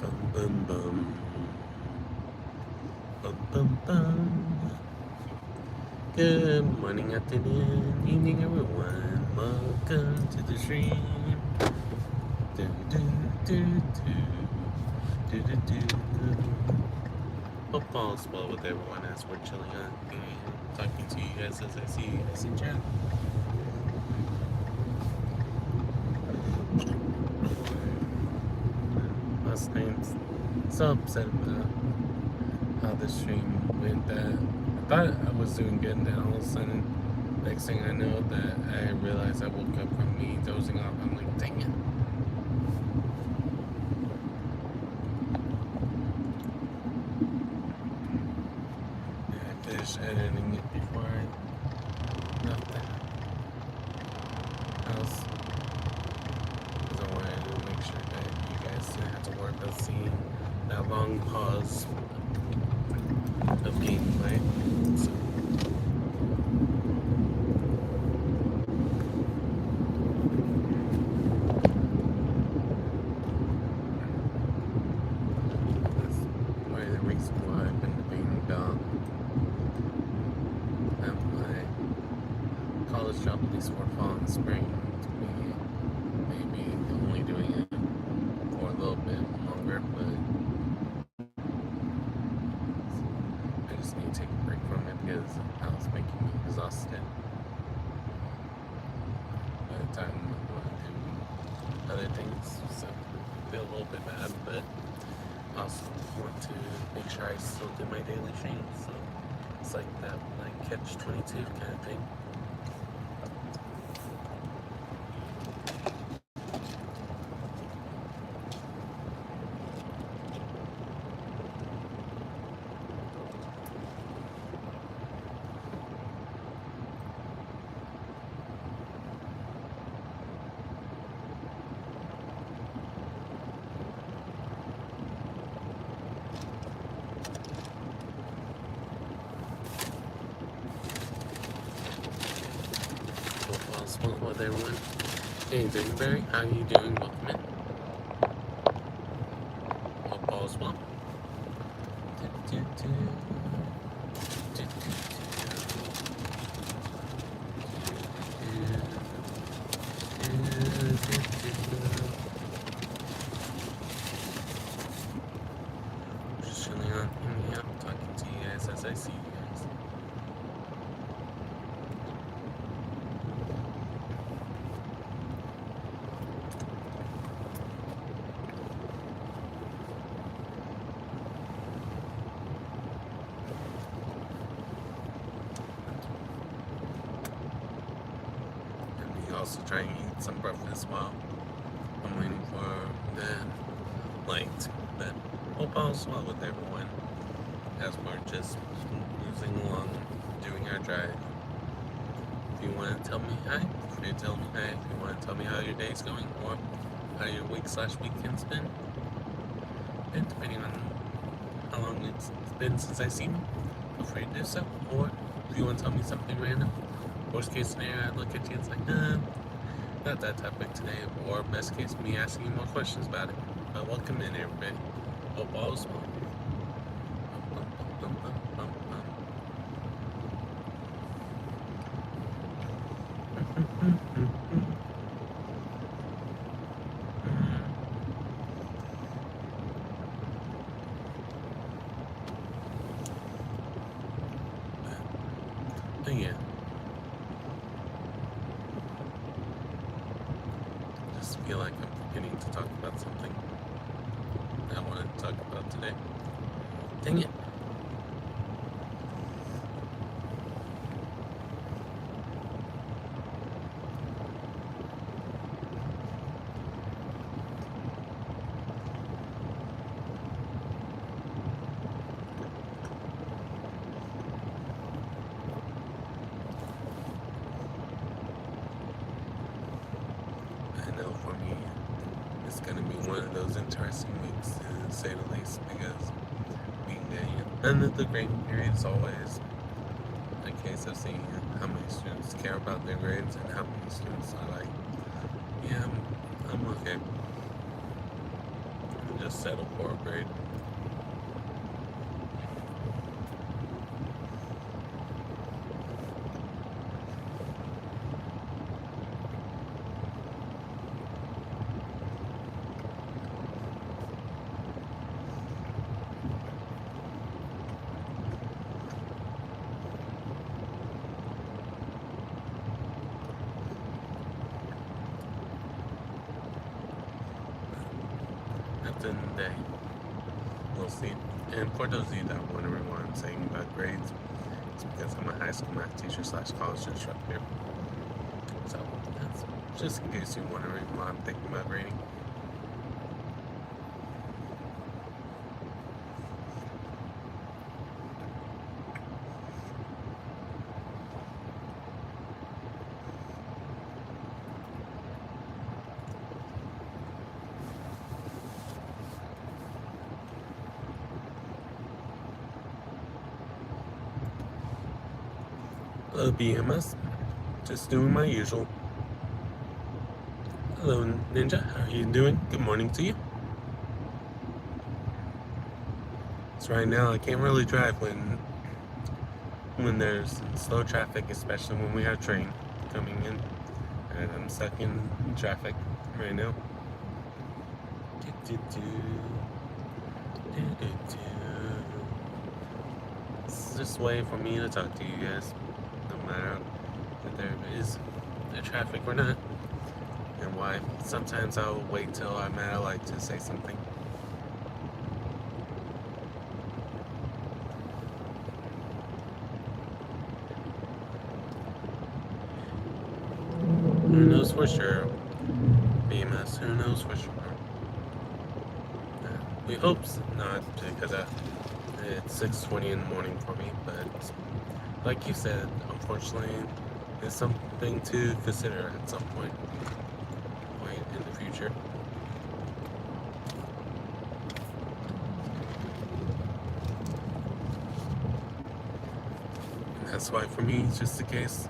Bum bum bum. Bum bum bum. Good morning, afternoon, evening, everyone. Welcome to the stream. Do do do do do do do. Hope all's well with everyone as we're chilling out and talking to you guys as I see you guys in chat. Last night, so upset about how the stream went that I thought I was doing good, and then all of a sudden, next thing I know, that I realized I woke up from me dozing off. I'm like, dang it. Yeah, I finished editing it before I left the house because I wanted to make sure that you guys didn't have to worry about seeing that long pause of gameplay. So, that's why the reason why I've been debating about my college job at least for fall and spring to be maybe only doing it for a little bit longer, but I just need to take a break from it because I was making me exhausted by the time I want to do other things. So I feel a little bit bad, but I also want to make sure I still do my daily streams. So it's like that, like catch 22 kind of thing. Well, with everyone. Hey, Dingberry, how you doing? Welcome in. Hope all's well. Just chilling out in the app, talking to you guys as I see you guys. Also trying to eat some breakfast while I'm waiting for the light. But hope all's well with everyone as we're just cruising along doing our drive. If you want to tell me hi, feel free to tell me hi. If you want to tell me how your day's going or how your week/weekend's been, and depending on how long it's been since I've seen you, feel free to do so. Or if you want to tell me something random, worst case scenario, I'd look at you and it's like, not that topic today. Or best case, me asking you more questions about it. But welcome in, everybody. Hope all is well. But yeah. Just feel like I'm forgetting to talk about something I wanted to talk about today. Dang it. I know for me, it's going to be one of those interesting weeks, to say the least, because being the end of the grading period is always a case of seeing how many students care about their grades and how many students are like, yeah, I'm okay. just settle for a grade. At the end of the day, we'll see. And for those of you that are wondering what I'm saying about grades, it's because I'm a high school math teacher / college instructor. So that's just in case you're wondering why I'm thinking about grading. Hello, BMS. Just doing my usual. Hello, Ninja. How are you doing? Good morning to you. So right now, I can't really drive when there's slow traffic, especially when we have train coming in, and I'm stuck in traffic right now. It's just a way for me to talk to you guys, no matter if there is a traffic or not, and why sometimes I'll wait till I'm at a light to say something. Who knows for sure? BMS, who knows for sure? We hope not, because it's 6:20 in the morning for me, but like you said, unfortunately, it's something to consider at some point in the future. And that's why for me, it's just a case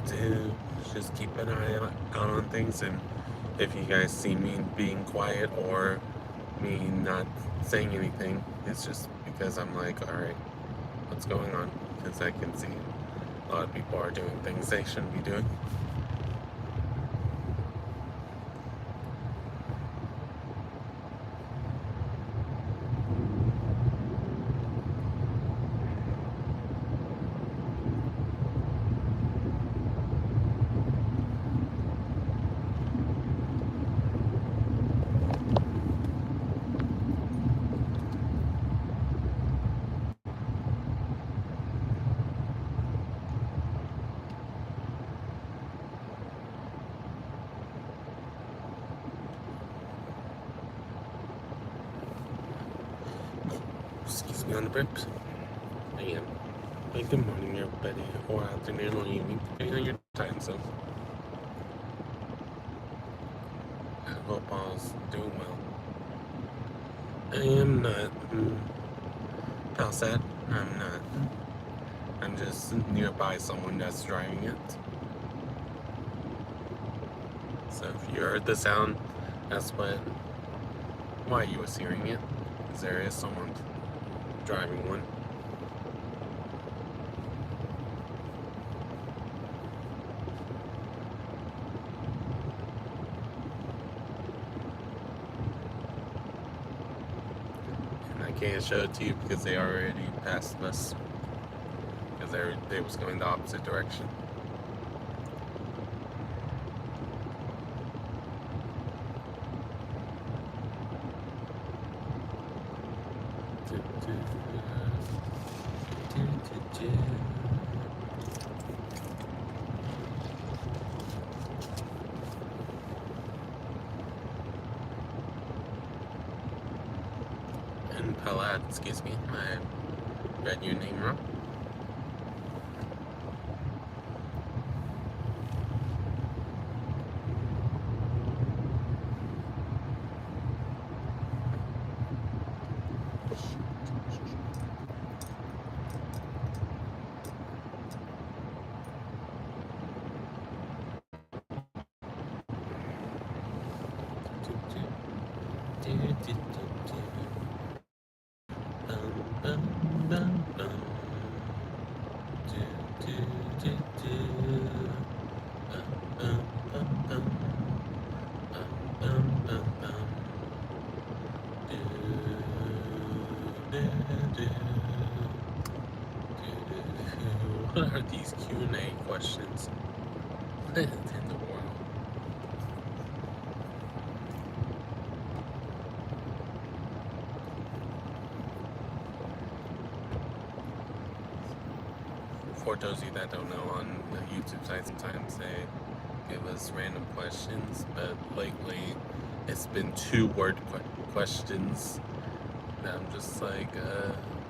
to just keep an eye out on things, and if you guys see me being quiet or me not saying anything, it's just because I'm like, alright, what's going on? Because I can see a lot of people are doing things they shouldn't be doing. Excuse me on the brips. Again, good morning, everybody, or afternoon or evening, depending on your time zone. I hope all's doing well. I am not. How sad? I'm not. I'm just nearby someone that's driving it. So if you heard the sound, that's why you was hearing it. Because there is someone driving one. And I can't show it to you because they already passed us. Because they was going the opposite direction. And Palad, excuse me, I read your name wrong. What are these Q&A questions in the world? For those of you that don't know, on the YouTube site, sometimes they give us random questions, but lately it's been 2-word questions that I'm just like,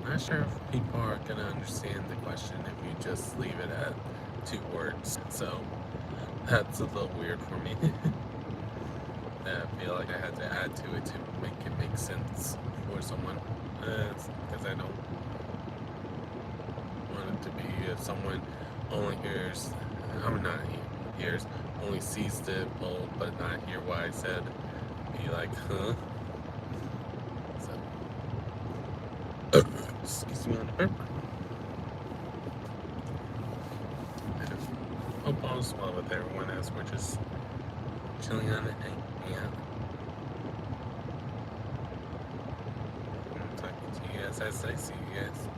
not sure if people are gonna understand the question if you just leave it at 2 words. So that's a little weird for me. I feel like I had to add to it to make it make sense for someone, because I don't want it to be if someone only hears, not hears, only sees the poll but not hear what I said, be like, huh? So, excuse me on the burp. Hope all's well with everyone as we're just chilling on it. Yeah. I'm talking to you guys as I see you guys.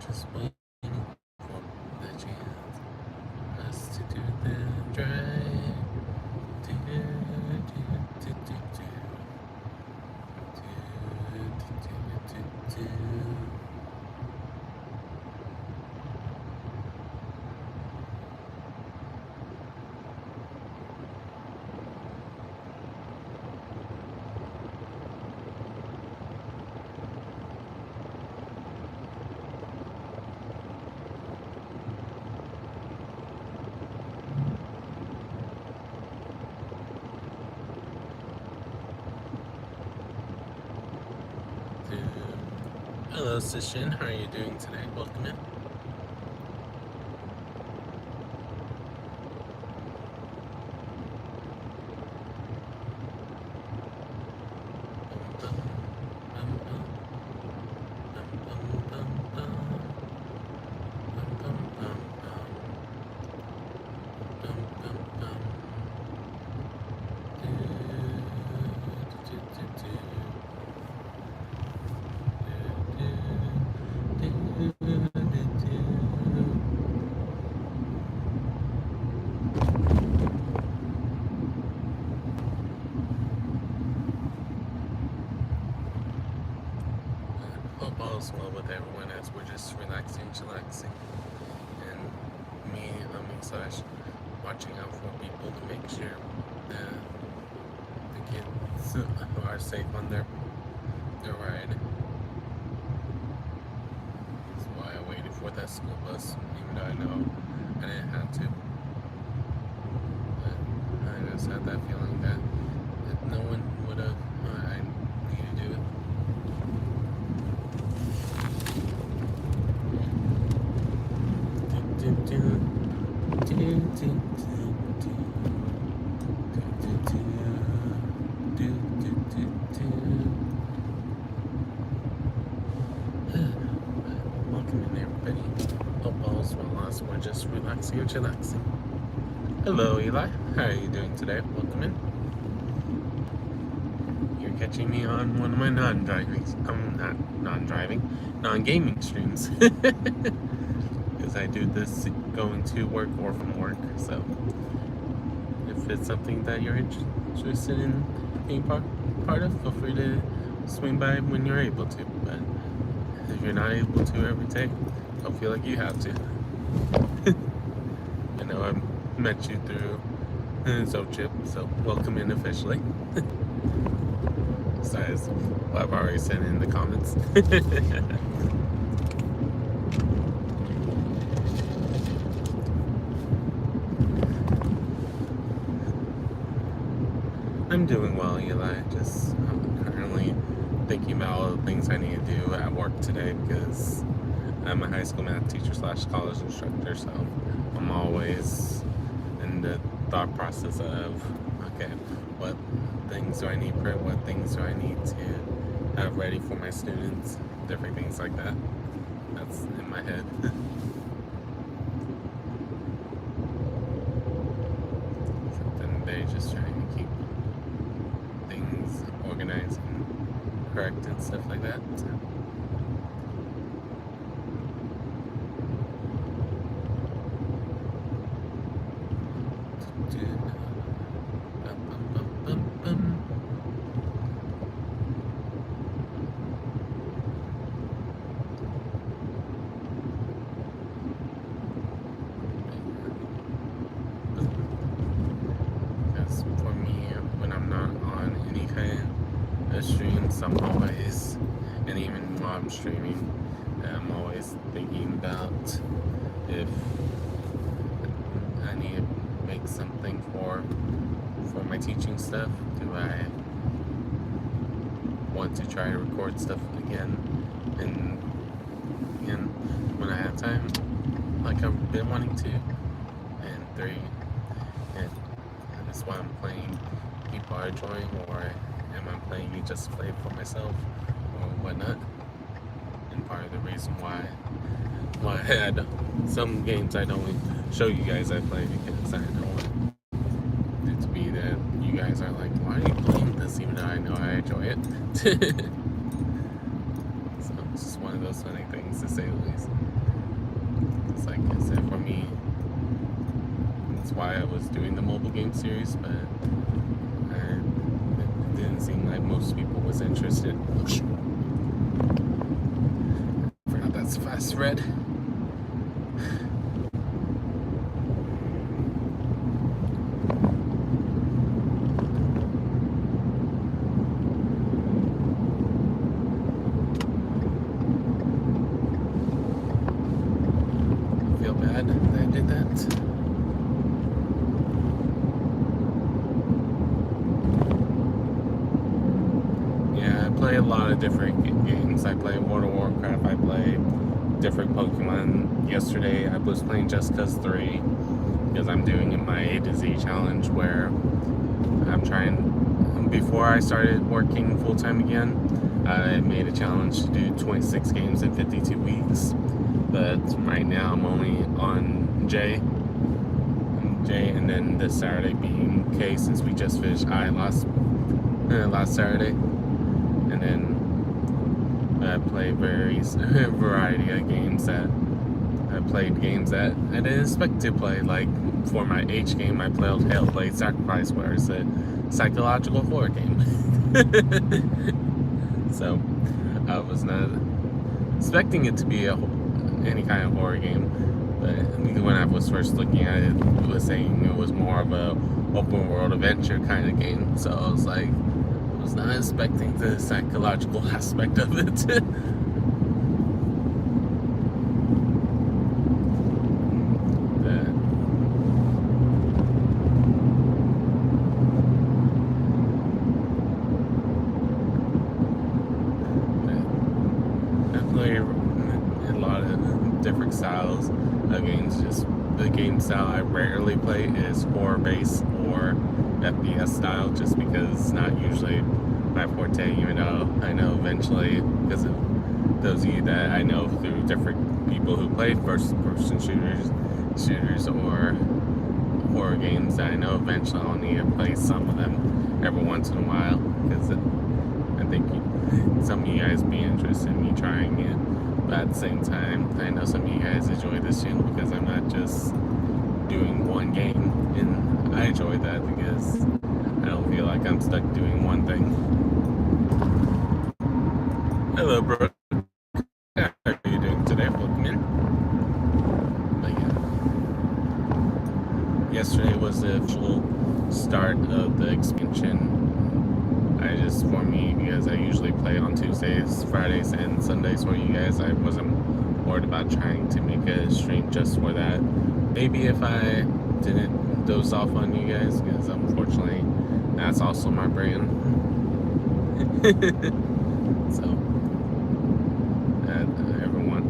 Just waiting for the chance us to do the drive. Hello, Sishin. How are you doing today? Welcome in. Hope all's well with everyone as we're just relaxing, chillaxing, and me slash watching out for people to make sure the kids are safe on their ride. That's why I waited for that school bus, even though I know I didn't have to. But I just had that feeling that if no one would have, I need to do it. Welcome in, everybody. Hope all's well as we're just relaxing and chillaxing. Hello, Eli. How are you doing today? Welcome in. You're catching me on one of my non-gaming streams. Because I do this going to work or from work. So if it's something that you're interested in being part of, feel free to swing by when you're able to. But if you're not able to every day, don't feel like you have to. I know I met you through Zochip, so welcome in officially. Besides what I've already said in the comments. I'm doing well, Eli. I'm currently thinking about all the things I need to do at work today because I'm a high school math teacher slash college instructor, so I'm always in the thought process of, okay, what things do I need print, what things do I need to have ready for my students, different things like that. That's in my head. Something they just trying to keep things organized and correct and stuff like that. So. Because for me, when I'm not on any kind of streams, I'm always, and even while I'm streaming, I'm always thinking about if I need to make something for my teaching stuff. Do I want to try to record stuff again? And when I have time, like I've been wanting to. And 3, and that's why I'm playing. People are enjoying, or am I playing it just to play it for myself or whatnot? And part of the reason why I had some games I don't show you guys I play, because I don't want it to be that you guys are like, why are you playing this even though I know I enjoy it? So it's just one of those funny things, to say the least. It's like I said, for me, that's why I was doing the mobile game series, but it didn't seem like most people was interested. I forgot that's fast red. Feel bad that I did that. Yeah, I play a lot of different games. I play World of Warcraft, I play different Pokemon. Yesterday I was playing Just Cause 3, because I'm doing my A to Z challenge, where I'm trying, before I started working full-time again, I made a challenge to do 26 games in 52 weeks. But right now I'm only on J, and then this Saturday being K, since we just finished I last Saturday. And then I play variety of games that I played games that I didn't expect to play. Like for my H game, I played Sacrifice, where it's a psychological horror game. So I was not expecting it to be any kind of horror game, but when I was first looking at it, it was saying it was more of a open world adventure kind of game. So I was like, I was not expecting the psychological aspect of it. Different styles of games. Just the game style I rarely play is horror based or FPS style, just because it's not usually my forte, even though I know eventually, because of those of you that I know through different people who play first person shooters or horror games, that I know eventually I'll need to play some of them every once in a while, because I think some of you guys be interested in me trying it. But at the same time, I know some of you guys enjoy this channel because I'm not just doing one game, and I enjoy that because I don't feel like I'm stuck doing one thing. Hello, bro. How are you doing today? Welcome in. But yeah, yesterday was the official start of the expansion. For me, because I usually play on Tuesdays, Fridays, and Sundays for you guys, I wasn't worried about trying to make a stream just for that. Maybe if I didn't doze off on you guys, because unfortunately, that's also my brand. So, everyone,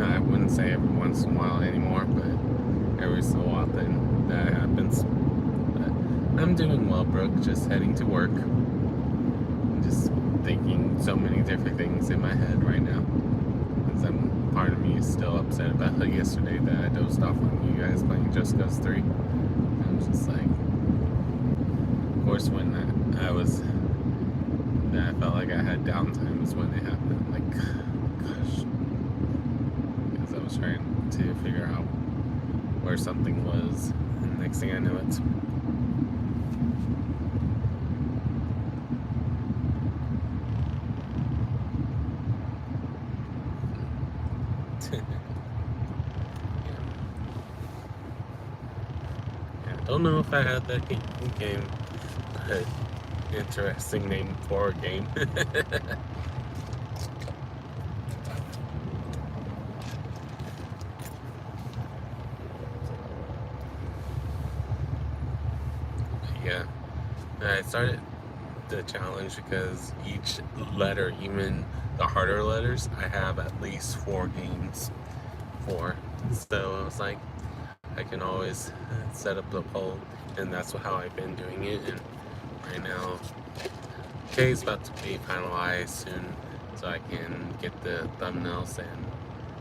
I say every once in a while anymore, but every so often that happens. But I'm doing well, Brooke. Just heading to work. Just thinking so many different things in my head right now. Because part of me is still upset about yesterday that I dozed off on you guys playing Just Cause 3. I'm just like, of course, when I felt like I had downtime is when it happened. Like, gosh. Because I was trying to figure out where something was, and next thing I know, it's I don't know if I had that game, but interesting name for a game. Yeah, I started the challenge because each letter, even the harder letters, I have at least 4 games for. So I was like, I can always set up the poll, and that's how I've been doing it. And right now, K is about to be finalized soon, so I can get the thumbnails and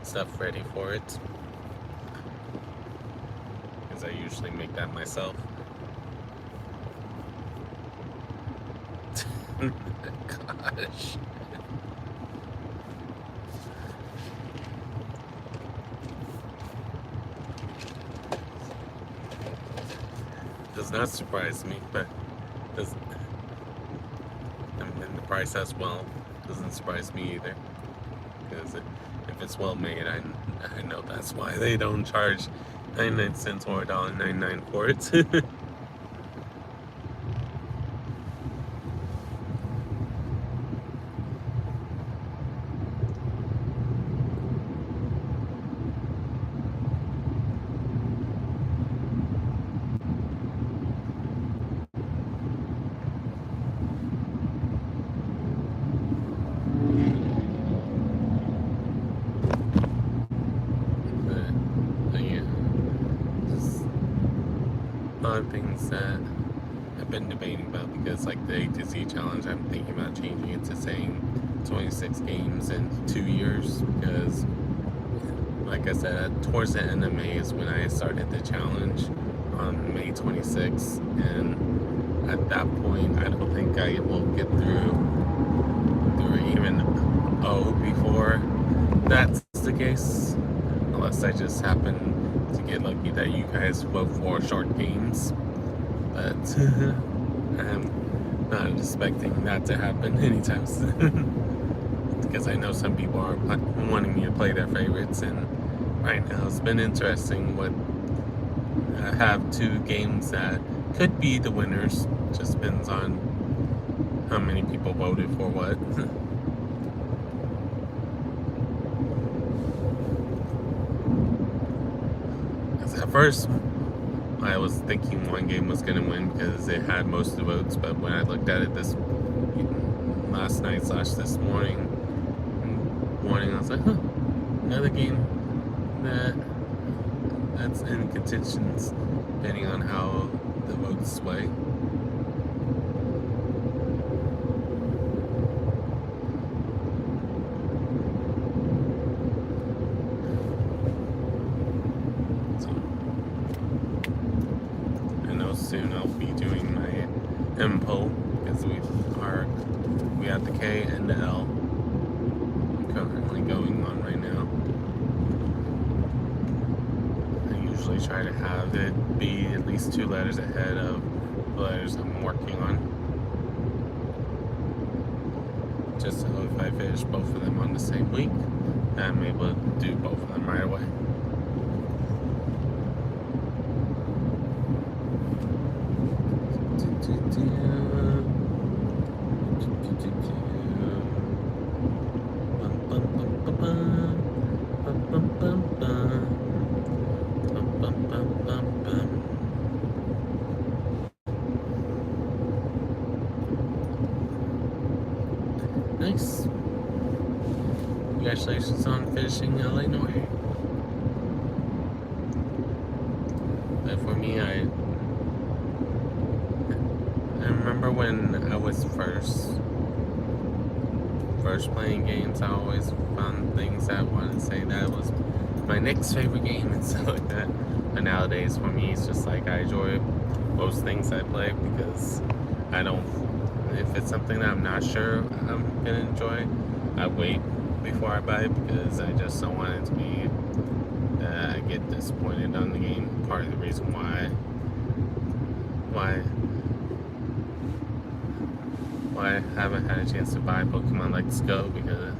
stuff ready for it. Because I usually make that myself. Gosh. Does not surprise me, but does, and the price as well doesn't surprise me either. Because if it's well made, I know that's why they don't charge 99 cents or $1.99 for it. but yeah, just a lot of things that I've been debating about, because like the A to Z challenge, I'm thinking about changing it to saying 26 games in 2 years, because like I said, towards the end of May is when I started the challenge on May 26th, and at that point I don't think I will get through even before that's the case, unless I just happen to get lucky that you guys vote for short games. But I'm not expecting that to happen anytime soon, because I know some people are wanting me to play their favorites, and right now it's been interesting. I have 2 games that could be the winners, just depends on how many people voted for what. At first, I was thinking one game was going to win because it had most of the votes, but when I looked at it last night / this morning, I was like, huh, another game that's in contention, depending on how the votes sway. Soon I'll be doing my M poll, because we have the K and the L currently going on right now. I usually try to have it be at least 2 letters ahead of the letters I'm working on, just so if I finish both of them on the same week, I'm able to do both of them right away. Nice. Congratulations on finishing LA Noire. But for me, I remember when I was first playing games, I always found things that I wanted to say that was my next favorite game and stuff like that. But nowadays, for me, it's just like I enjoy most things I play because I don't. If it's something that I'm not sure I'm gonna enjoy, I wait before I buy it because I just don't want it to be I get disappointed on the game. Part of the reason why I haven't had a chance to buy Pokemon Let's Go because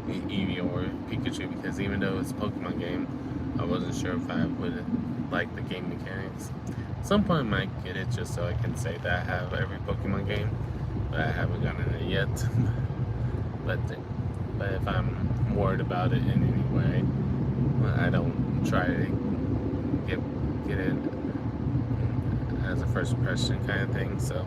Eevee or Pikachu, because even though it's a Pokemon game, I wasn't sure if I would like the game mechanics. At some point I might get it just so I can say that I have every Pokemon game, but I haven't gotten it yet. but if I'm worried about it in any way, I don't try to get it as a first impression kind of thing. So.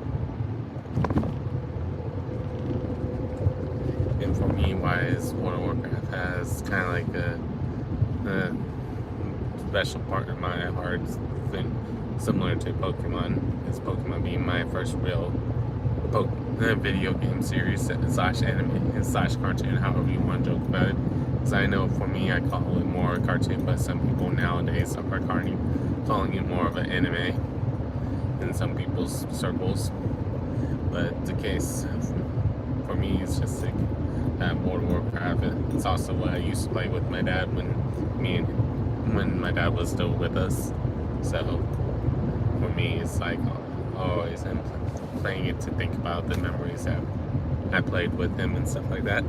And for me, wise World of Warcraft has kind of like a special part in my heart thing, similar to Pokemon. As Pokemon being my first real video game series slash anime slash cartoon, however you want to joke about it. Because I know for me, I call it more a cartoon, but some people nowadays are calling it more of an anime in some people's circles. But the case for me is just like World of Warcraft. It's also what I used to play with my dad when my dad was still with us. So for me, it's like always I'm playing it to think about the memories that I played with him and stuff like that.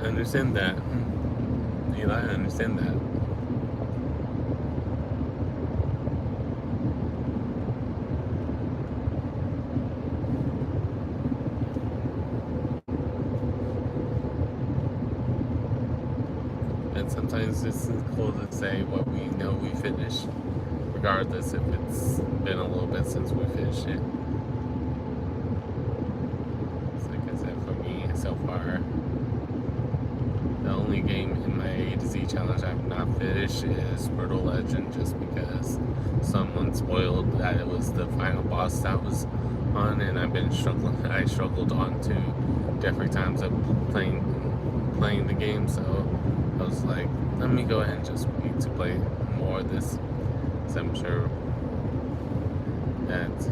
I understand that. Eli, I understand that. And sometimes it's cool to say what we know we finished, regardless if it's been a little bit since we finished it. So like I said, for me, so far, the only game in my A to Z challenge I've not finished is Brutal Legend, just because someone spoiled that it was the final boss that was on, and I struggled on to different times of playing the game, so I was like, let me go ahead and just wait to play more of this, because I'm sure that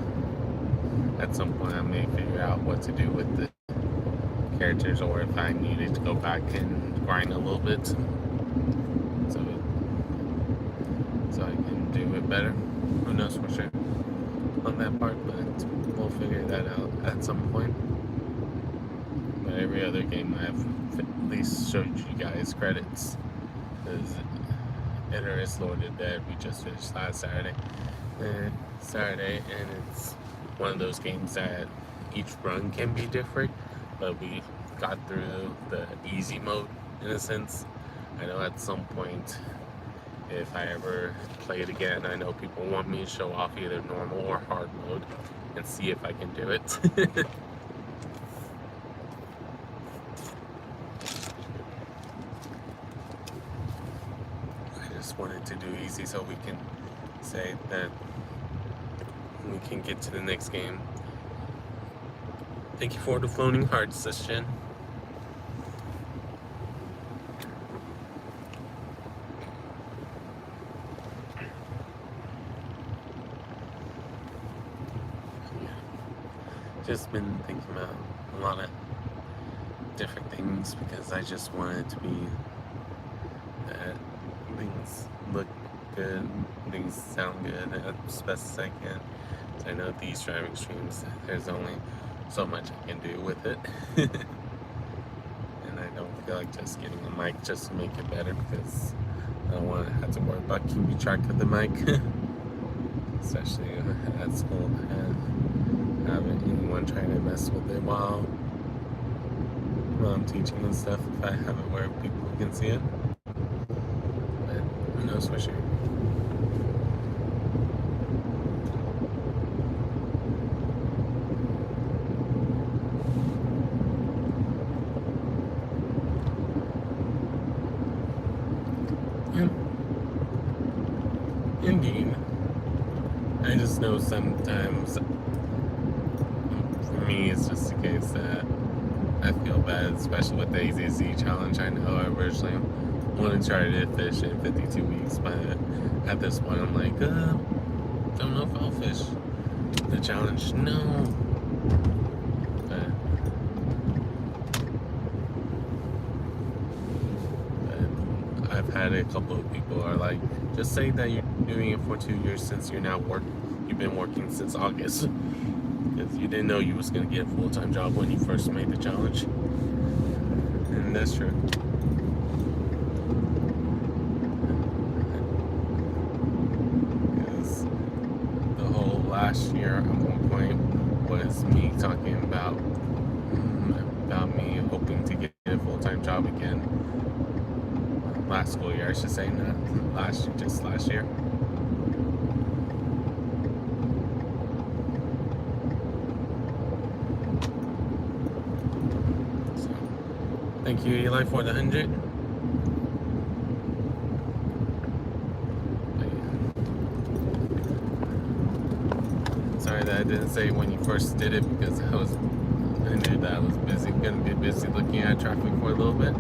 at some point I may figure out what to do with the characters, or if I needed to go back and grind a little bit so I can do it better. Who knows for sure on that part, but we'll figure that out at some point. But every other game I've at least showed you guys credits, because Enter Lorded Dead we just finished last Saturday, and it's one of those games that each run can be different, but we got through the easy mode in a sense. I know at some point, if I ever play it again, I know people want me to show off either normal or hard mode and see if I can do it. I just wanted to do easy so we can say that we can get to the next game. Thank you for the floating hearts, Session. Just been thinking about a lot of different things, because I just want it to be that things look good, things sound good as best as I can. So I know these driving streams, there's only so much I can do with it. And I don't feel like just getting a mic just to make it better, because I don't want to have to worry about keeping track of the mic. Especially at school, having anyone trying to mess with it while I'm teaching and stuff, if I have it where people can see it. But who knows for sure. Yeah, indeed. I just know sometimes for me it's just the case that I feel bad, especially with the AZZ challenge. I know I originally wanted to try to fish in 52 weeks, but at this point I'm like, don't know if I'll fish the challenge. No. But I've had a couple of people are like, just say that you're doing it for 2 years since you've been working since August. Because you didn't know you was going to get a full-time job when you first made the challenge. And that's true. Because the whole last year at one point was me talking about me hoping to get a full-time job again. Last school year, I should say, not just last year. So, thank you, Eli, for the 100. Sorry that I didn't say when you first did it because I knew that I was gonna be busy looking at traffic for a little bit.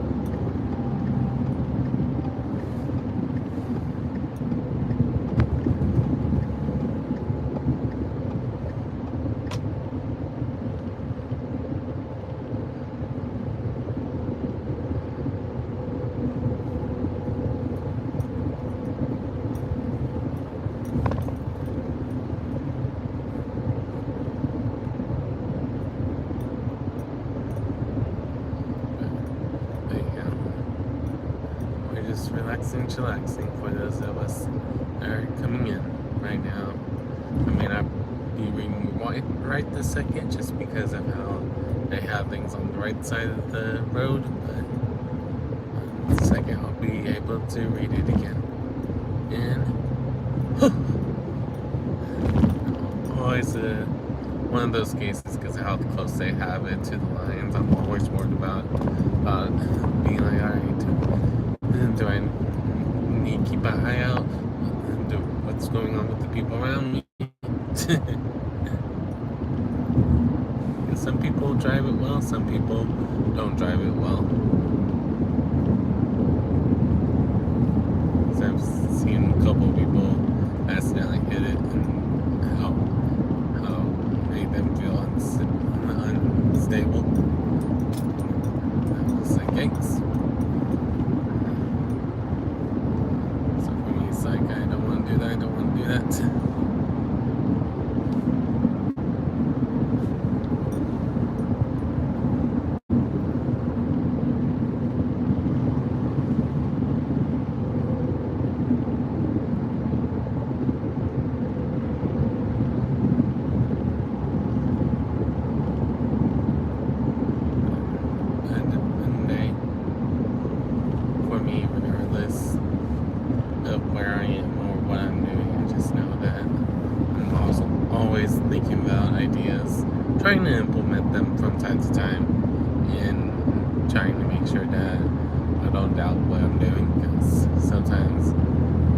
Relaxing, chillaxing for those of us that are coming in right now. I may not be reading right this second just because of how they have things on the right side of the road, but in a second I'll be able to read it again. And always one of those cases because of how close they have it to the lines. I'm always worried about being like, all right, do I need to keep an eye out? What's going on with the people around me? Some people drive it well, some people don't drive it well. So I've seen a couple of people accidentally hit it and how made them feel unstable. It's like, yikes. I don't want to do that. I don't want to do that. And for me, regardless of where I am or what I'm doing, I just know that I'm also always thinking about ideas, trying to implement them from time to time, and trying to make sure that I don't doubt what I'm doing, because sometimes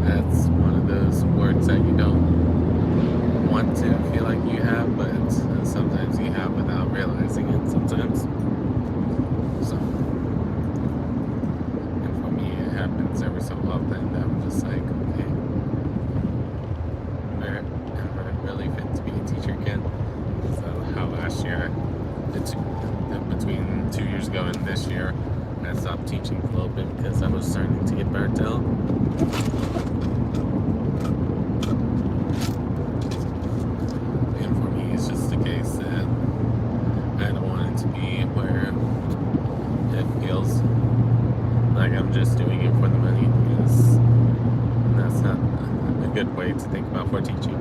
that's one of those words that you don't want to feel like you have, but sometimes you have without realizing it sometimes. So, and for me, it happens every so often that I'm just like, okay, am I really fit to be a teacher again? So how last year, between 2 years ago and this year, I stopped teaching a little bit because I was starting to get burnt out. And for me, it's just the case that I don't want it to be where it feels like I'm just doing it for the money, because that's not a good way to think about for teaching.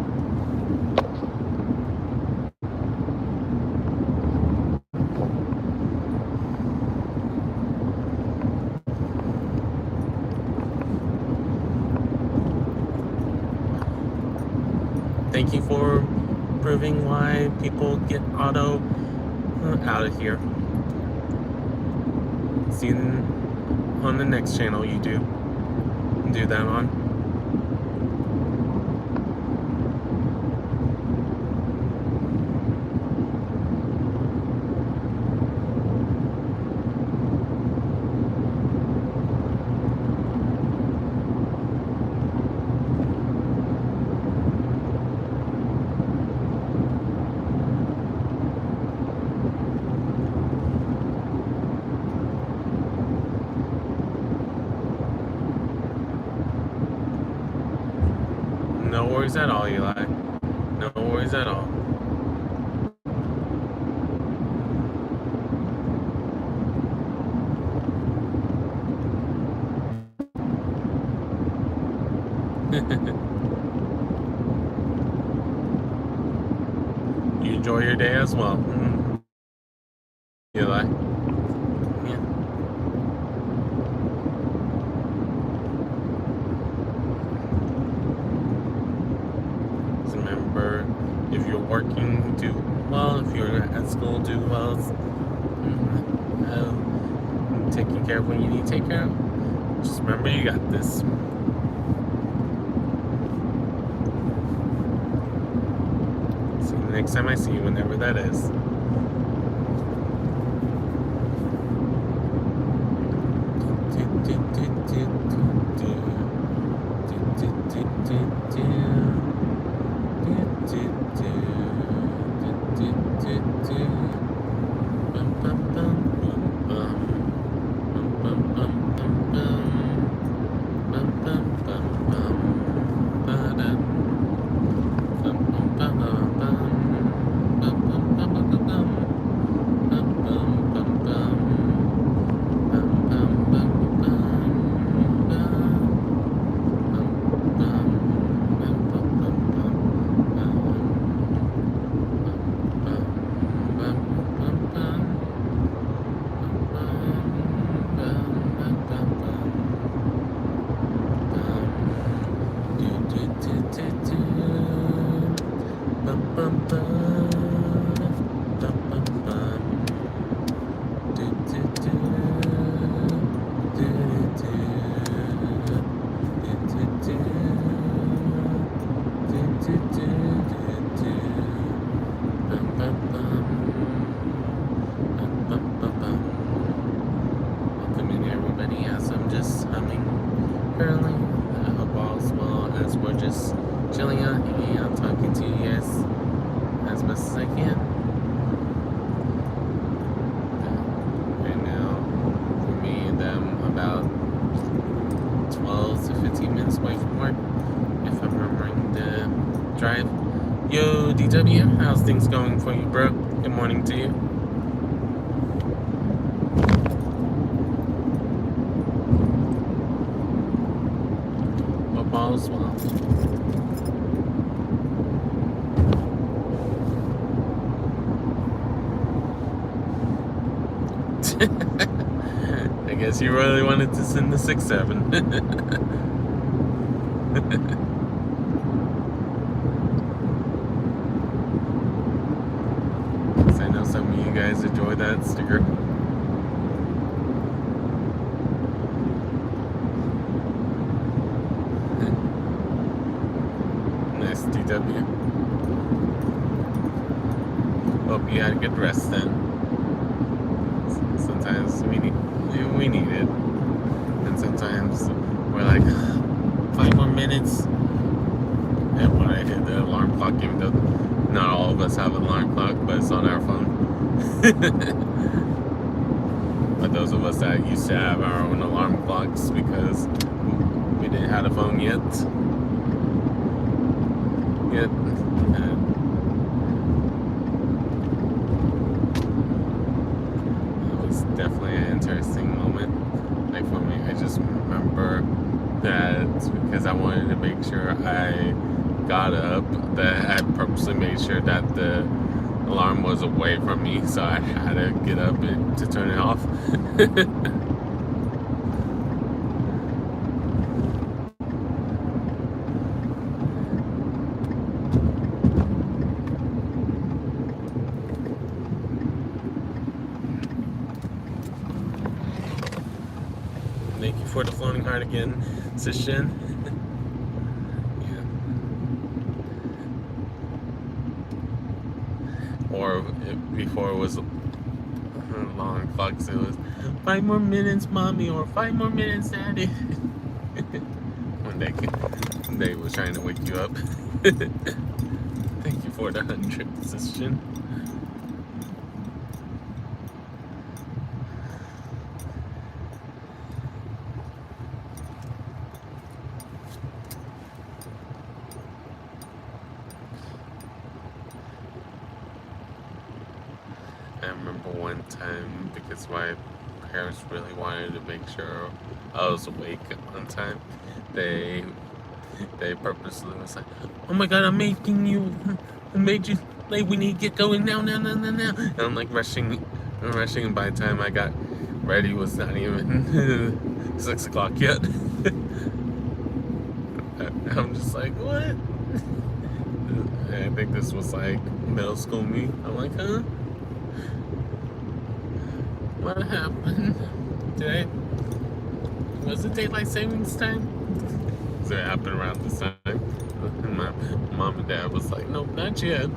Thank you for proving why people get auto out of here. See you on the next channel, you do. do that on. No worries at all, Eli. No worries at all. You enjoy your day as well. Eli. Yeah. Just remember, if you're working, do well. If you're at school, do well. Taking care of what you need to take care of. Just remember, you got this. See you the next time I see you, whenever that is. Welcoming everybody as I'm just humming currently. I hope all's well as we're just chilling out, hanging out, talking to you guys as best as I can. Right now, for me and them, about 12 to 15 minutes away from work, if I'm remembering the drive. Yo, DW, how's things going for you, bro? Good morning to you. Hope all's well. I guess you really wanted to send the 6-7. I know some of you guys enjoy that sticker. Nice, DW. Hope you had a good rest then. Sometimes we need it, and sometimes we're like 5 more minutes. And when I hit the alarm clock, even though not all of us have an alarm clock, but it's on our phone. But those of us that used to have our own alarm clocks because we didn't have a phone yet. It was definitely an interesting moment. Like for me, I just remember that because I wanted to make sure I got up, that I purposely made sure that the alarm was away from me, so I had to get up to turn it off. Thank you for the floating heart again session. Yeah. Or before it was long clocks, it was 5 more minutes, mommy, or 5 more minutes, daddy. When they was trying to wake you up. Thank you for the 100th session. I remember one time, because my parents really wanted to make sure I was awake on time, they purposely was like, "Oh my God, I made you late. We need to get going now." And I'm like rushing, and by the time I got ready, it was not even 6 o'clock yet. I'm just like, what? I think this was like middle school me. I'm like, huh? What happened? Was it daylight savings time? So it happened around this time. And my mom and dad was like, nope, not yet.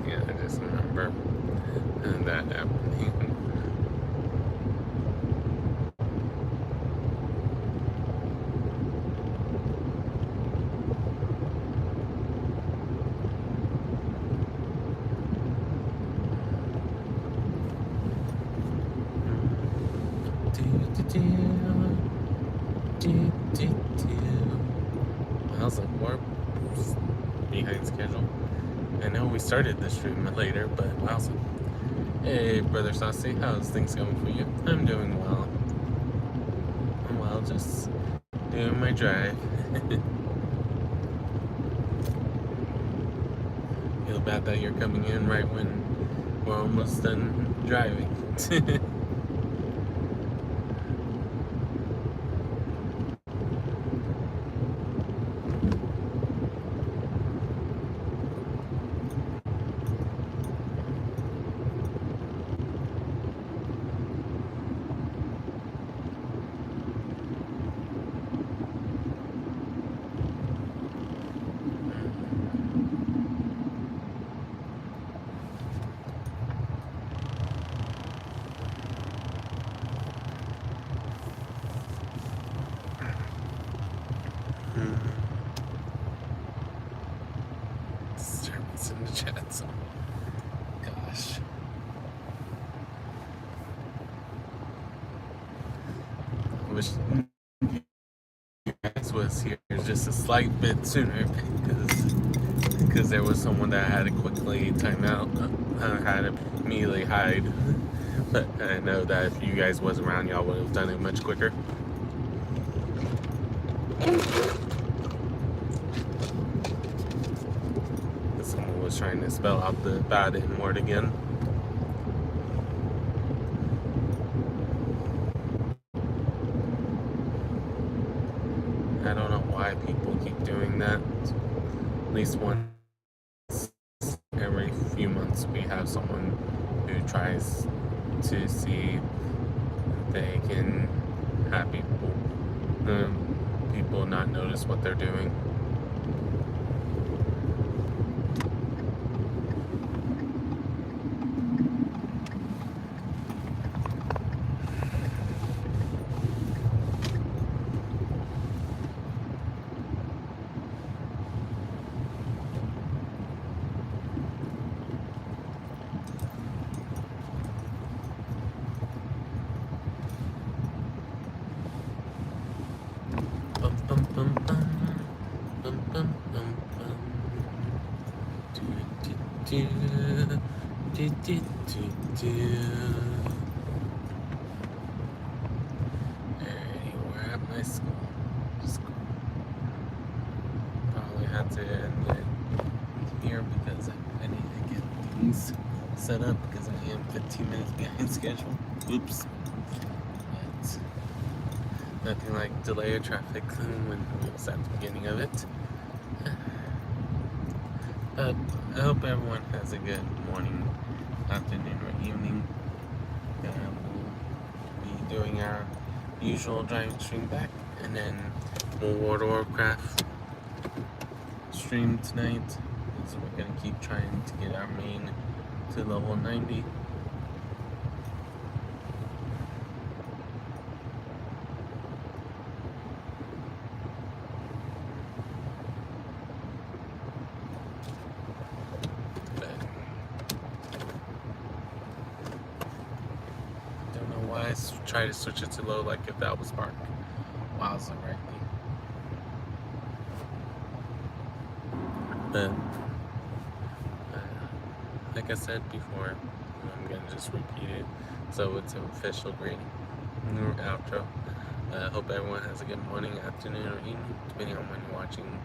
Yeah, I just remember that happening. I was like, we're behind schedule. I know we started the stream later, but wow. Hey, Brother Saucy, how's things going for you? I'm doing well. I'm well, just doing my drive. Feel bad that you're coming in right when we're almost done driving. Disturbance in the chat, so gosh. I wish you guys was here just a slight bit sooner, because there was someone that had to quickly time out. Had to immediately hide. But I know that if you guys wasn't around, y'all would have done it much quicker. Someone was trying to spell out the bad N word again. I don't know why people keep doing that. At least once every few months we have someone who tries to see if they can have people not notice what they're doing. Alrighty, we're at my school. Probably have to end it here because I need to get set up because I am 15 minutes behind schedule. Oops. But nothing like delay of traffic when we was at the beginning of it. But I hope everyone has a good morning, afternoon, or evening. We'll be doing our usual driving stream back, and then more World of Warcraft stream tonight. So we're gonna keep trying to get our main to level 90. But don't know why I try to switch it to low like if that was Spark. Wowza, right? But like I said before, I'm gonna just repeat it so it's an official greeting outro. Hope everyone has a good morning, afternoon, or evening, depending on when you're watching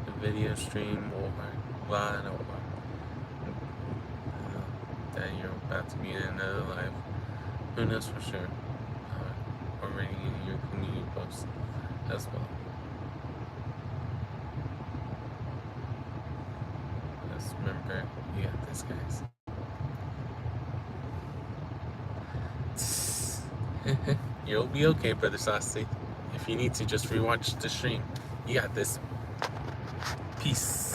the video stream or live, or that you're about to be in another life. Who knows for sure? Or reading in your community posts as well. Just remember, you got this, guys. You'll be okay, Brother Saucy. If you need to, just rewatch the stream. You got this. Peace.